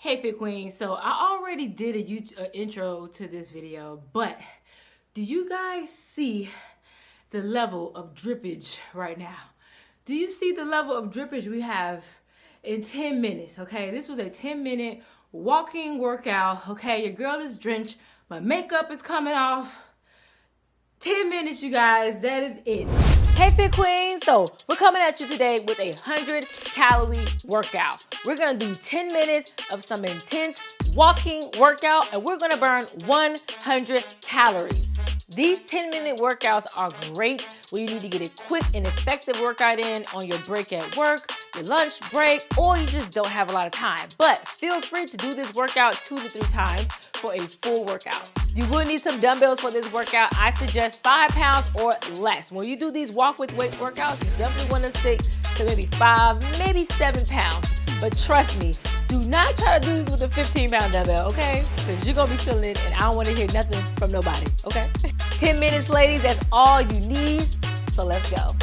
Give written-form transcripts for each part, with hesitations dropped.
Hey Fit Queen, so I already did a intro to this video, but do you guys see the level of drippage right now? Do you see the level of drippage we have in 10 minutes, okay? This was a 10-minute walking workout, okay? Your girl is drenched, my makeup is coming off. 10 minutes, you guys, that is it. Hey Fit Queen, so we're coming at you today with a 100-calorie workout. We're gonna do 10 minutes of some intense walking workout, and we're gonna burn 100 calories. These 10-minute workouts are great when you need to get a quick and effective workout in on your break at work, your lunch break, or you just don't have a lot of time. But feel free to do this workout 2 to 3 times for a full workout. You will need some dumbbells for this workout. I suggest 5 pounds or less. When you do these walk with weight workouts, you definitely want to stick to maybe 5, maybe 7 pounds. But trust me, do not try to do this with a 15-pound dumbbell, okay? Because you're going to be feeling it, and I don't want to hear nothing from nobody, okay? 10 minutes, ladies, that's all you need. So let's go.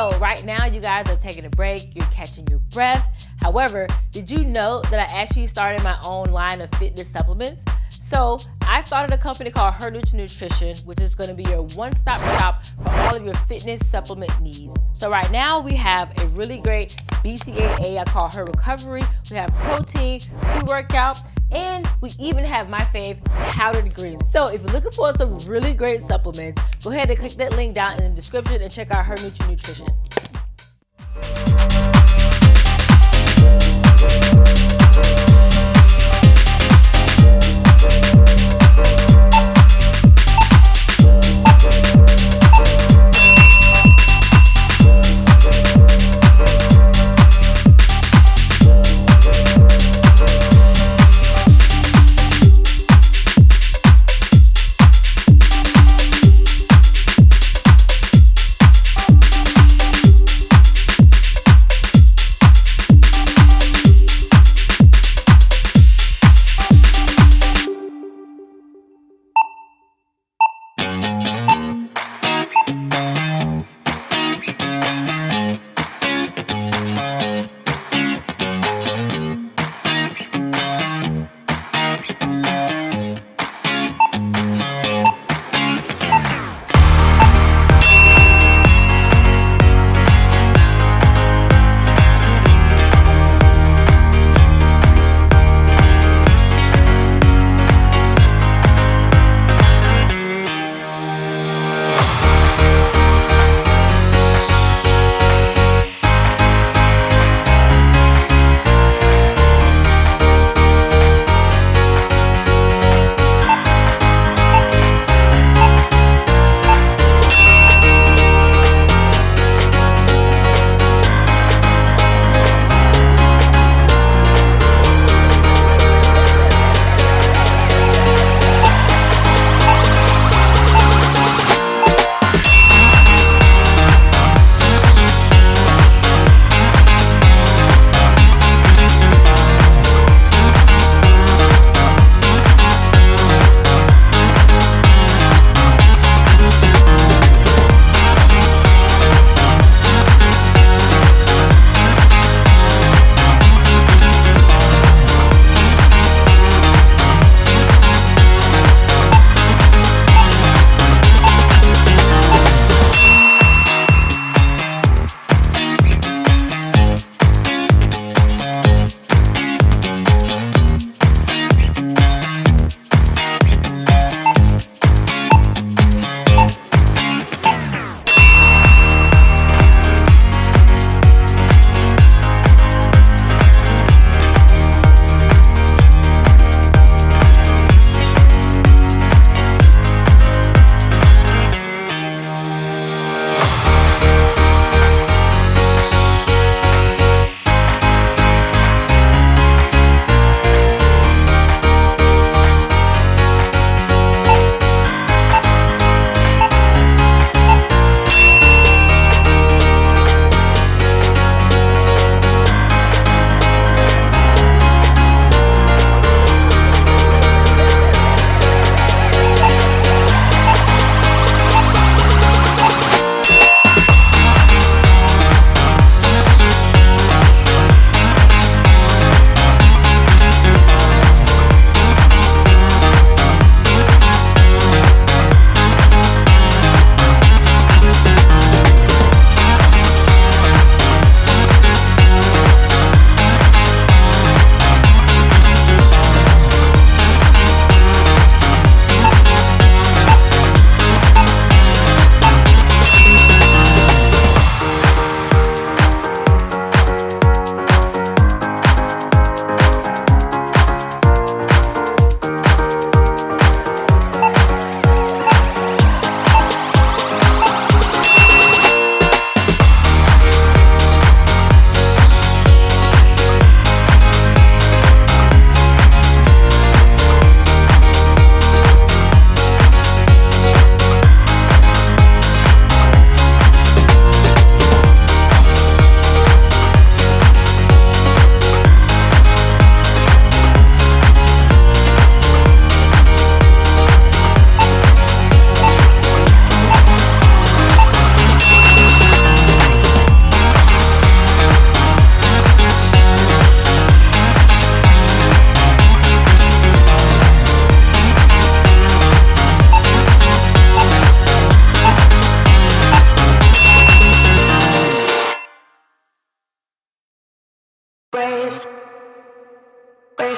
So right now you guys are taking a break, you're catching your breath. However, did you know that I actually started my own line of fitness supplements? So I started a company called Her Nutrition, which is going to be your one-stop shop for all of your fitness supplement needs. So right now we have a really great BCAA, I call Her Recovery. We have protein, pre-workout, and we even have my fave, powdered greens. So if you're looking for some really great supplements, go ahead and click that link down in the description and check out Her Nutrition.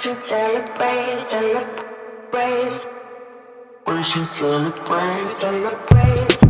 should celebrate, celebrate. We should celebrate, celebrate.